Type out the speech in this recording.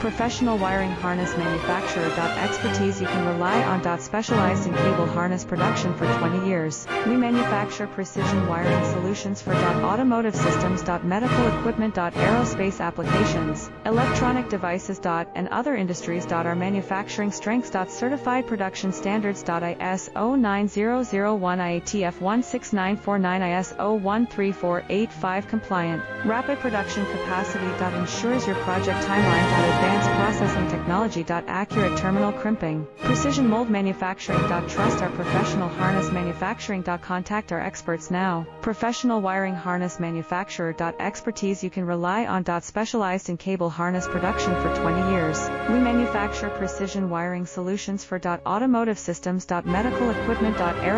Professional wiring harness manufacturer. Expertise you can rely on. Specialized in cable harness production for 20 years. We manufacture precision wiring solutions for automotive systems, medical equipment, aerospace applications, electronic devices, and other industries. Our manufacturing strengths. Certified production standards. ISO 9001 IATF 16949 ISO 13485 compliant. Rapid production capacity. Ensures your project timeline. Advanced processing technology. Accurate terminal crimping. Precision mold manufacturing. Trust our professional harness manufacturing. Contact our experts now. Professional wiring harness manufacturer. Expertise you can rely on. Specialized in cable harness production for 20 years. We manufacture precision wiring solutions for automotive systems, medical equipment, aerospace